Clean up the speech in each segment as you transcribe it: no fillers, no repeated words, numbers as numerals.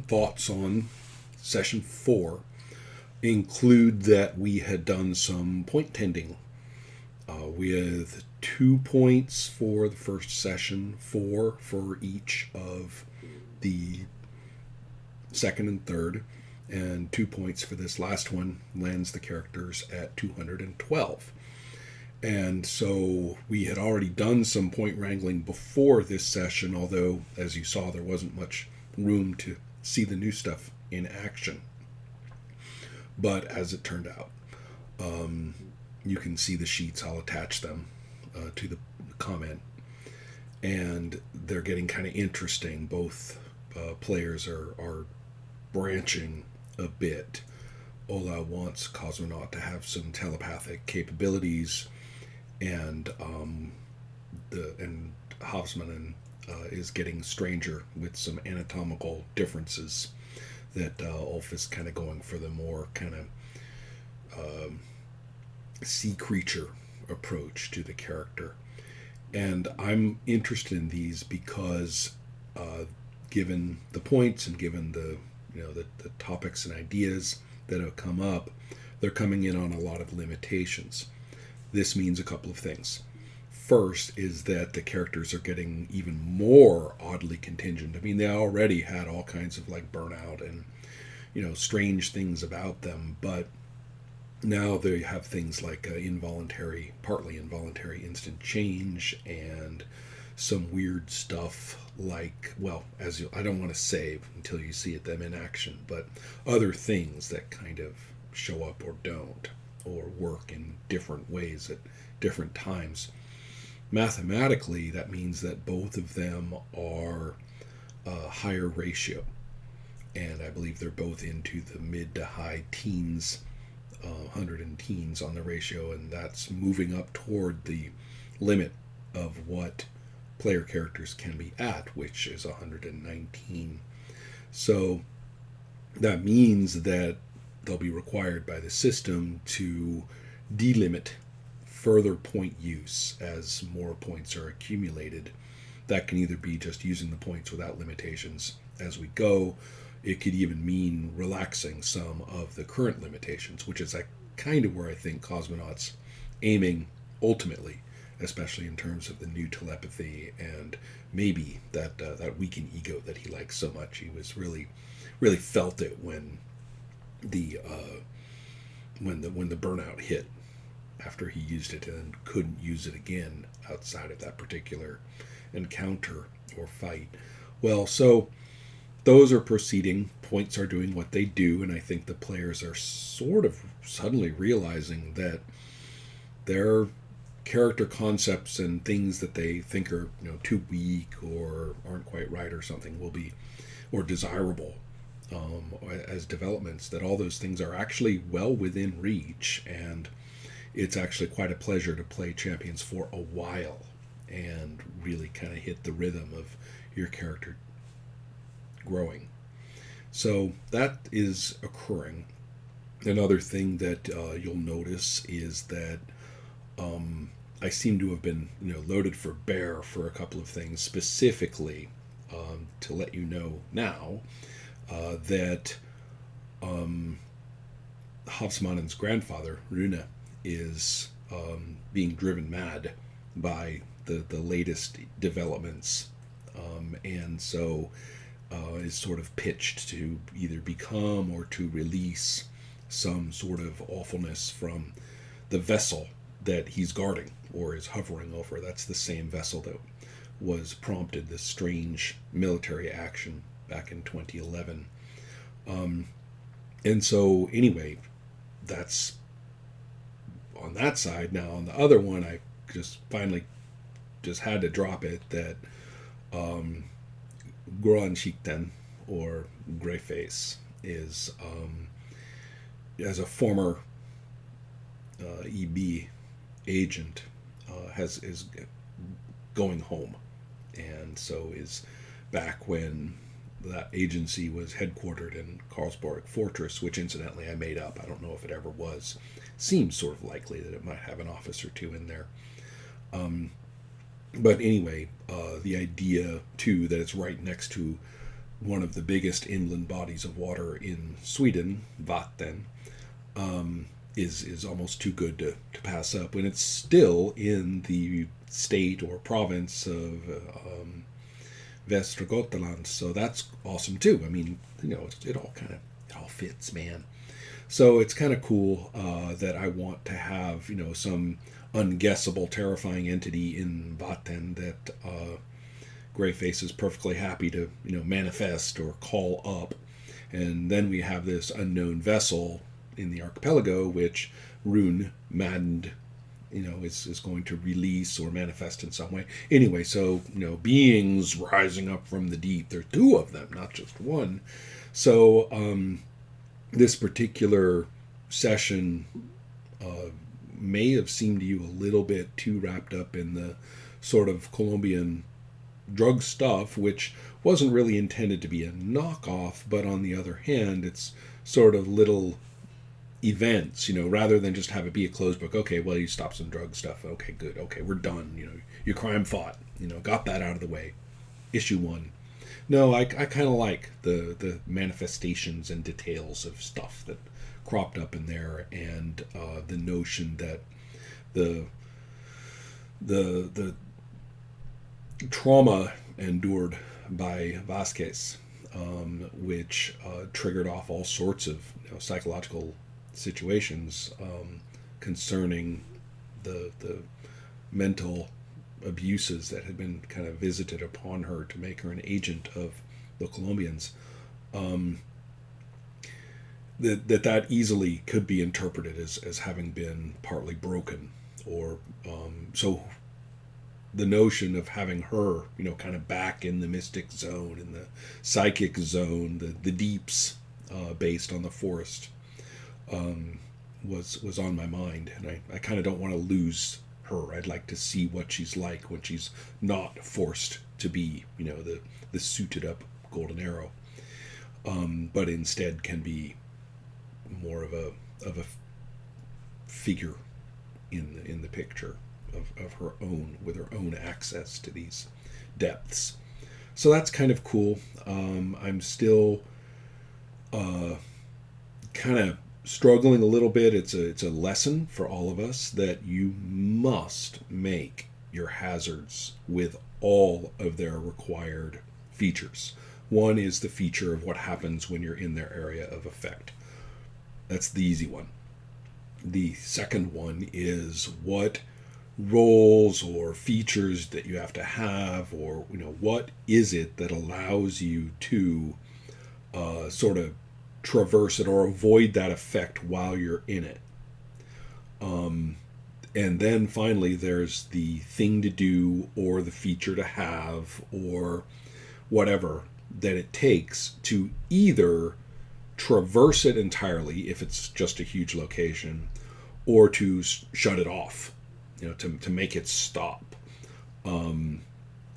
thoughts on session 4 include that we had done some point tending with 2 points for the first session, 4 for each of the second and third, and 2 points for this last one lands the characters at 212. And so we had already done some point wrangling before this session, although, as you saw, there wasn't much room to see the new stuff in action. But as it turned out, you can see the sheets. I'll attach them to the comment. And they're getting kind of interesting. Both players are branching a bit. Ola wants Cosmonaut to have some telepathic capabilities, and Hofsmannen is getting stranger with some anatomical differences that Ulf is kind of going for the more kind of sea creature approach to the character. And I'm interested in these because given the points and given the topics and ideas that have come up, they're coming in on a lot of limitations. This means a couple of things. First is that the characters are getting even more oddly contingent. I mean, they already had all kinds of like burnout and strange things about them, but now they have things like partly involuntary instant change and some weird stuff like, I don't want to say until you see them in action, but other things that kind of show up or don't, or work in different ways at different times. Mathematically, that means that both of them are a higher ratio, and I believe they're both into the mid to high teens, 100 and teens on the ratio, and that's moving up toward the limit of what player characters can be at, which is 119. So that means that they'll be required by the system to delimit further point use as more points are accumulated. That can either be just using the points without limitations as we go. It could even mean relaxing some of the current limitations, which is kind of where I think Cosmonaut's aiming ultimately, especially in terms of the new telepathy and maybe that weakened ego that he likes so much. He was really felt it when the burnout hit after he used it and couldn't use it again outside of that particular encounter or fight. Well, so those are proceeding. Points are doing what they do, and I think the players are sort of suddenly realizing that their character concepts and things that they think are too weak or aren't quite right or something will be, or desirable as developments, that all those things are actually well within reach, and it's actually quite a pleasure to play Champions for a while and really kind of hit the rhythm of your character growing. So that is occurring. Another thing that you'll notice is that I seem to have been loaded for bear for a couple of things, specifically to let you know now that Hofsmannen's grandfather, Rune, is being driven mad by the latest developments, and so is sort of pitched to either become or to release some sort of awfulness from the vessel that he's guarding or is hovering over. That's the same vessel that was prompted this strange military action back in 2011. And so anyway, that's on that side. Now on the other one, I just finally just had to drop it that Groanchikten, or Greyface, is as a former EB agent is going home, and so is back when that agency was headquartered in Karlsborg Fortress, which incidentally I made up. I don't know if it ever was. Seems sort of likely that it might have an office or two in there. But anyway, the idea too that it's right next to one of the biggest inland bodies of water in Sweden, Vatten, is almost too good to pass up. And it's still in the state or province of Västra Götaland, so that's awesome too. I mean, it all fits, man. So it's kind of cool that I want to have some unguessable, terrifying entity in Vatten that Greyface is perfectly happy to manifest or call up, and then we have this unknown vessel in the archipelago which Rune, maddened, is going to release or manifest in some way. Anyway, so beings rising up from the deep. There are two of them, not just one. So this particular session may have seemed to you a little bit too wrapped up in the sort of Colombian drug stuff, which wasn't really intended to be a knockoff, but on the other hand, it's sort of little events, rather than just have it be a closed book. Okay, well, you stopped some drug stuff. Okay, good. Okay, we're done. Your crime fought. Got that out of the way. Issue 1. No, I kind of like the manifestations and details of stuff that cropped up in there, and the notion that the trauma endured by Vasquez, which triggered off all sorts of psychological situations concerning the mental abuses that had been kind of visited upon her to make her an agent of the Colombians. That easily could be interpreted as having been partly broken, or so the notion of having her, kind of back in the mystic zone, in the psychic zone, the deeps, based on the forest, was on my mind, and I kind of don't want to lose her. I'd like to see what she's like when she's not forced to be, the suited up Golden Arrow, but instead can be more of a figure in the picture of her own, with her own access to these depths. So that's kind of cool. I'm still kind of struggling a little bit. It's a lesson for all of us that you must make your hazards with all of their required features. One is the feature of what happens when you're in their area of effect. That's the easy one. The second one is what roles or features that you have to have, or what is it that allows you to sort of traverse it or avoid that effect while you're in it. And then finally there's the thing to do, or the feature to have, or whatever that it takes to either traverse it entirely if it's just a huge location, or to shut it off, to make it stop.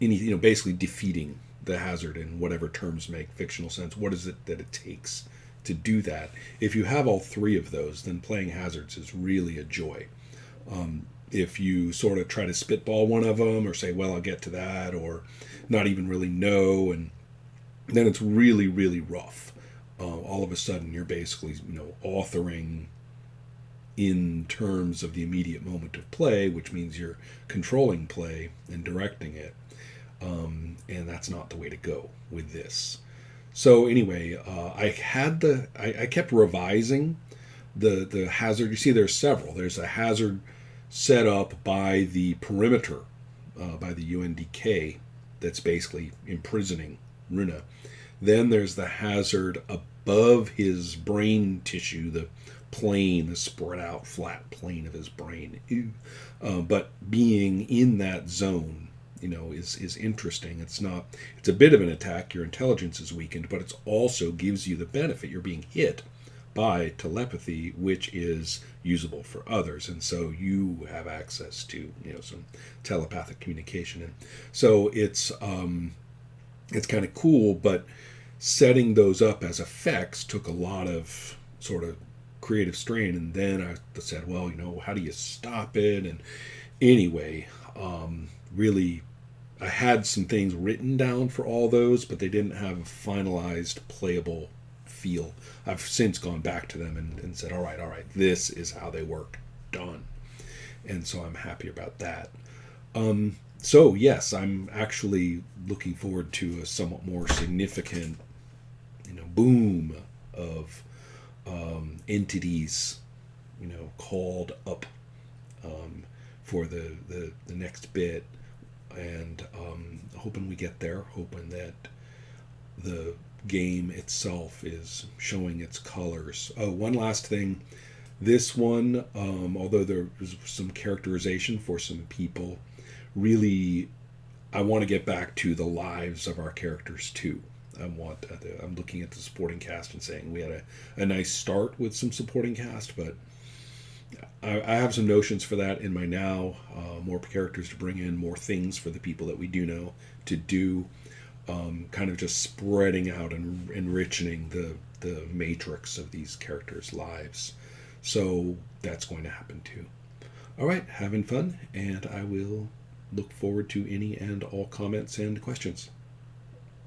Basically defeating the hazard in whatever terms make fictional sense. What is it that it takes to do that? If you have all three of those, then playing hazards is really a joy. If you sort of try to spitball one of them, or say, well, I'll get to that, or not even really know, and then it's really, really rough. All of a sudden you're basically authoring in terms of the immediate moment of play, which means you're controlling play and directing it, and that's not the way to go with this. So anyway, I kept revising the hazard. You see, there's several. There's a hazard set up by the perimeter, by the UNDK, that's basically imprisoning Runa. Then there's the hazard above his brain tissue, the plane, the spread out flat plane of his brain. But being in that zone, is interesting. It's a bit of an attack. Your intelligence is weakened, but it also gives you the benefit. You're being hit by telepathy, which is usable for others, and so you have access to some telepathic communication. And so it's kind of cool, but setting those up as effects took a lot of sort of creative strain. And then I said, well, how do you stop it? And anyway, really I had some things written down for all those, but they didn't have a finalized playable feel. I've since gone back to them and said, all right, this is how they work. Done. And so I'm happy about that. So yes, I'm actually looking forward to a somewhat more significant, boom of entities, called up for the next bit, and hoping we get there. Hoping that the game itself is showing its colors. Oh, one last thing. This one, although there was some characterization for some people, really, I want to get back to the lives of our characters too. I'm looking at the supporting cast and saying we had a nice start with some supporting cast, but I have some notions for that in my now. More characters to bring in, more things for the people that we do know to do. Kind of just spreading out and enriching the matrix of these characters' lives. So that's going to happen too. All right, having fun, and I will look forward to any and all comments and questions.